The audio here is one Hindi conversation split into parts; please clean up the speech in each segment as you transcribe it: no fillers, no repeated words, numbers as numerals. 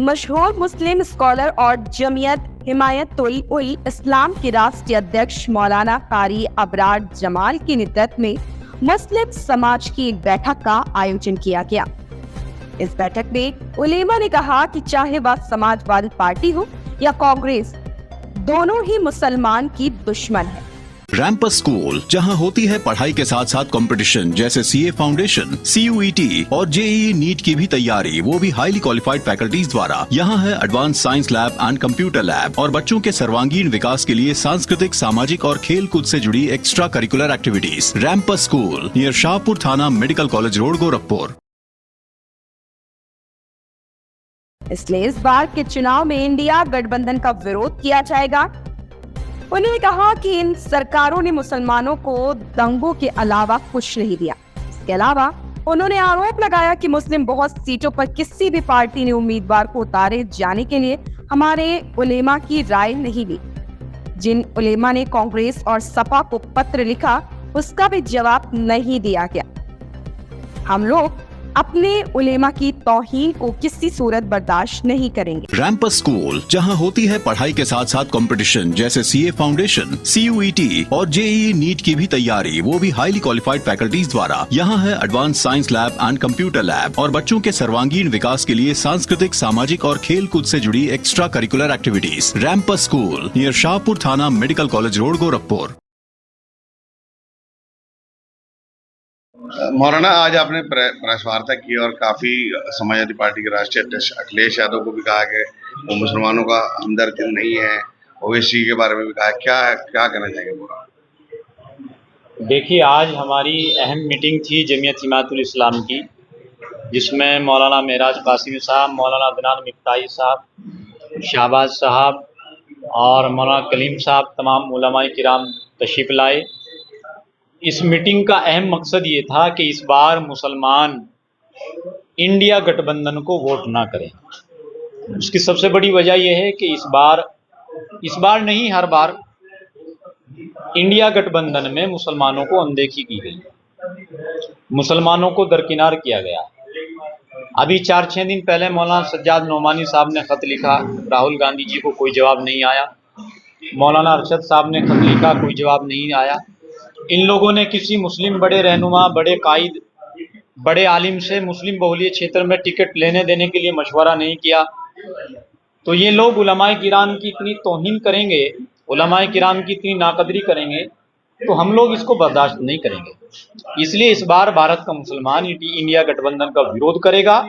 मशहूर मुस्लिम स्कॉलर और जमीयत हिमायतुल उल इस्लाम के राष्ट्रीय अध्यक्ष मौलाना कारी अबरार जमाल के नेतृत्व में मुस्लिम समाज की एक बैठक का आयोजन किया गया। इस बैठक में उलेमा ने कहा कि चाहे वह समाजवादी पार्टी हो या कांग्रेस, दोनों ही मुसलमान की दुश्मन है। रैंपस स्कूल, जहां होती है पढ़ाई के साथ साथ कंपटीशन जैसे सीए फाउंडेशन, सीयूईटी और जेईई नीट की भी तैयारी, वो भी हाईली क्वालिफाइड फैकल्टीज द्वारा। यहाँ है advance science lab and computer lab और बच्चों के सर्वांगीण विकास के लिए सांस्कृतिक, सामाजिक और खेल कूद से जुड़ी एक्स्ट्रा करिकुलर एक्टिविटीज। रैंपस स्कूल नियर शाहपुर थाना, मेडिकल कॉलेज रोड, गोरखपुर। इसलिए इस बार के चुनाव में इंडिया गठबंधन का विरोध किया जाएगा। उन्होंने कहा कि इन सरकारों ने मुसलमानों को दंगों के अलावा कुछ नहीं दिया। इसके अलावा उन्होंने आरोप लगाया कि मुस्लिम बहुत सीटों पर किसी भी पार्टी ने उम्मीदवार को उतारे जाने के लिए हमारे उलेमा की राय नहीं ली। जिन उलेमा ने कांग्रेस और सपा को पत्र लिखा, उसका भी जवाब नहीं दिया गया। हम लोग अपने उलेमा की तौहीन को किसी सूरत बर्दाश्त नहीं करेंगे। रैंपस स्कूल, जहां होती है पढ़ाई के साथ साथ कंपटीशन जैसे सीए फाउंडेशन, सीयूईटी और जेईई नीट की भी तैयारी, वो भी हाईली क्वालिफाइड फैकल्टीज द्वारा। यहाँ है advance science lab and computer lab और बच्चों के सर्वांगीण विकास के लिए सांस्कृतिक, सामाजिक और खेल कूद से जुड़ी एक्स्ट्रा करिकुलर एक्टिविटीज। रैंपस स्कूल नियर शाहपुर थाना, मेडिकल कॉलेज रोड, गोरखपुर। मौलाना, आज आपने प्रेस वार्ता की और काफी समाजवादी पार्टी के राष्ट्रीय अध्यक्ष अखिलेश यादव को भी कहा कि वो मुसलमानों का हमदर्द नहीं है, ओवैसी के बारे में भी कहा। क्या कहना चाहेंगे पूरा? देखिए, आज हमारी अहम मीटिंग थी जमीयत हिमायतुल इस्लाम की, जिसमें मौलाना मेराज कासिमी साहब, मौलाना अदनान मिफ्ताही साहब, शाहबाज साहब और मौलाना कलीम साहब, तमाम उलमाए किराम तशरीफ़ लाए। इस मीटिंग का अहम मकसद ये था कि इस बार मुसलमान इंडिया गठबंधन को वोट ना करें। उसकी सबसे बड़ी वजह यह है कि इस बार नहीं, हर बार इंडिया गठबंधन में मुसलमानों को अनदेखी की गई, मुसलमानों को दरकिनार किया गया। अभी 4-6 दिन पहले मौलाना सज्जाद नोमानी साहब ने खत लिखा, राहुल गांधी जी को कोई जवाब नहीं आया। मौलाना अरशद साहब ने खत लिखा, कोई जवाब नहीं आया। इन लोगों ने किसी मुस्लिम बड़े रहनुमा, बड़े कायद, बड़े आलिम से मुस्लिम बहुलिय क्षेत्र में टिकट लेने देने के लिए मशवरा नहीं किया। तो ये लोग उलमाए किराम की इतनी तौहीन करेंगे, उलमाए किराम की इतनी नाकदरी करेंगे, तो हम लोग इसको बर्दाश्त नहीं करेंगे। इसलिए इस बार भारत का मुसलमान इंडिया गठबंधन का विरोध करेगा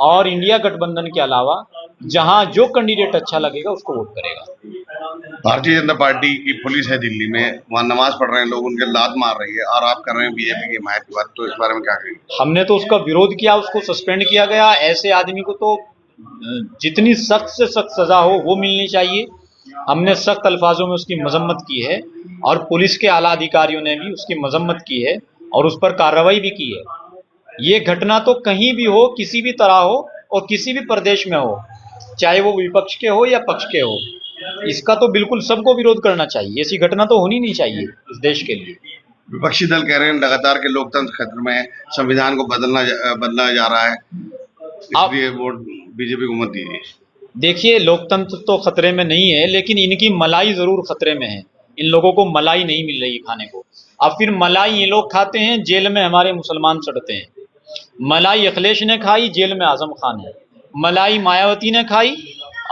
और इंडिया गठबंधन के अलावा जहां जो कैंडिडेट अच्छा लगेगा उसको वोट करेगा। भारतीय जनता पार्टी की पुलिस है दिल्ली में, वहाँ नमाज पढ़ रहे हैं लोग, उनके लात मार रही है और आप कर रहे हैं बीजेपी की हिमायत की बात, तो इस बारे में क्या कहेंगे? हमने तो उसका विरोध किया, उसको सस्पेंड किया गया। ऐसे आदमी को तो जितनी सख्त से सख्त सजा हो वो मिलनी चाहिए। हमने सख्त अल्फाजों में उसकी मजम्मत की है और पुलिस के आला अधिकारियों ने भी उसकी मजम्मत की है और उस पर कार्रवाई भी की है। ये घटना तो कहीं भी हो, किसी भी तरह हो और किसी भी प्रदेश में हो, चाहे वो विपक्ष के हो या पक्ष के हो, इसका तो बिल्कुल सबको विरोध करना चाहिए। ऐसी घटना तो होनी नहीं चाहिए इस देश के लिए। विपक्षी दल कह रहे हैं लगातार के लोकतंत्र खतरे में है, संविधान को बदला जा रहा है, इसलिए वोट बीजेपी को मत दीजिए। देखिए, लोकतंत्र तो खतरे में नहीं है, लेकिन इनकी मलाई जरूर खतरे में है। इन लोगों को मलाई नहीं मिल रही खाने को। अब फिर मलाई ये लोग खाते हैं, जेल में हमारे मुसलमान सड़ते हैं। मलाई अखिलेश ने खाई, जेल में आजम खान है। मलाई मायावती ने खाई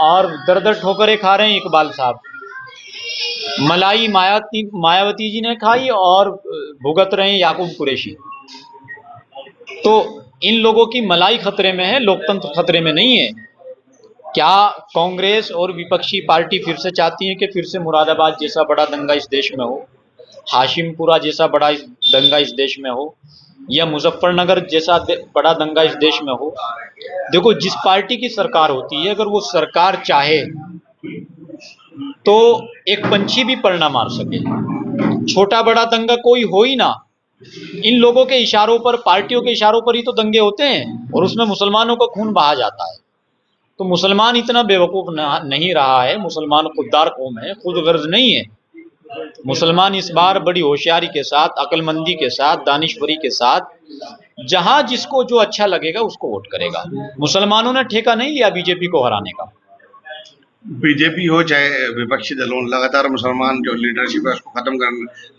और दर ठोकरें खा रहे हैं इकबाल साहब। मलाई मायावती जी ने खाई और भुगत रहे हैं याकूब कुरैशी। तो इन लोगों की मलाई खतरे में है, लोकतंत्र खतरे में नहीं है। क्या कांग्रेस और विपक्षी पार्टी फिर से चाहती है कि फिर से मुरादाबाद जैसा बड़ा दंगा इस देश में हो, हाशिमपुरा जैसा बड़ा दंगा इस देश में हो, या मुजफ्फरनगर जैसा बड़ा दंगा इस देश में हो? देखो, जिस पार्टी की सरकार होती है, अगर वो सरकार चाहे तो एक पंछी भी पर ना मार सके। छोटा बड़ा दंगा कोई हो ही ना। इन लोगों के इशारों पर, पार्टियों के इशारों पर ही तो दंगे होते हैं और उसमें मुसलमानों का खून बहा जाता है। तो मुसलमान इतना बेवकूफ़ नहीं रहा है। मुसलमान खुददार कौम है, खुद गर्ज नहीं है। मुसलमान इस बार बड़ी होशियारी के साथ, अक्लमंदी के साथ, दानिशवरी के साथ जहां जिसको जो अच्छा लगेगा उसको वोट करेगा। मुसलमानों ने ठेका नहीं लिया बीजेपी को हराने का। बीजेपी हो चाहे विपक्षी दल हो, लगातार मुसलमान जो लीडरशिप है उसको खत्म कर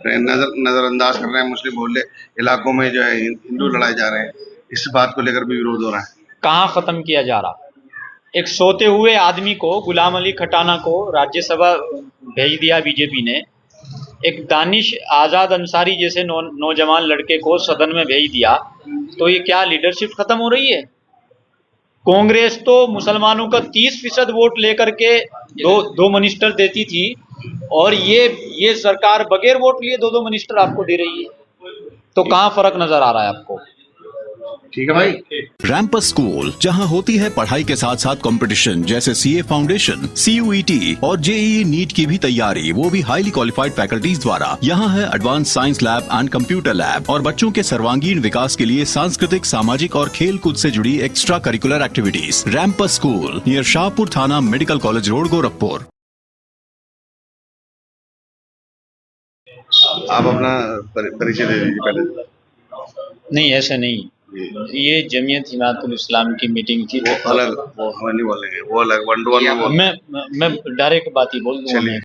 रहे हैं, नजरअंदाज कर रहे हैं। मुस्लिम बहुल्य इलाकों में जो है हिंदू लड़ाए जा रहे हैं, इस बात को लेकर भी विरोध हो रहा है। कहाँ खत्म किया जा रहा? एक सोते हुए आदमी को, गुलाम अली खटाना को राज्यसभा भेज दिया बीजेपी ने। एक दानिश आज़ाद अंसारी जैसे नौजवान लड़के को सदन में भेज दिया। तो ये क्या लीडरशिप खत्म हो रही है? कांग्रेस तो मुसलमानों का 30% वोट लेकर के दो मिनिस्टर देती थी, और ये सरकार बगैर वोट लिए दो मिनिस्टर आपको दे रही है। तो कहाँ फर्क नजर आ रहा है आपको? ठीक है भाई। रैम्पस स्कूल, जहां होती है पढ़ाई के साथ साथ कंपटीशन, जैसे सीए फाउंडेशन, सीयूईटी और जेईई नीट की भी तैयारी, वो भी हाईली क्वालिफाइड फैकल्टीज द्वारा। यहाँ है advance science lab and computer lab, और बच्चों के सर्वांगीण विकास के लिए सांस्कृतिक, सामाजिक और खेल कूद से जुड़ी एक्स्ट्रा करिकुलर एक्टिविटीज। रैम्पस स्कूल नियर शाहपुर थाना, मेडिकल कॉलेज रोड, गोरखपुर। आप अपना परिचय दे दीजिए पहले। नहीं, ऐसे नहीं। ये जमीयत हिमायतुल इस्लाम की मीटिंग थी। वो अलग, वो हम नहीं बोलेंगे, वो अलग 1 to 1 में मैं डायरेक्ट बात ही बोल दूंगा। चलिए।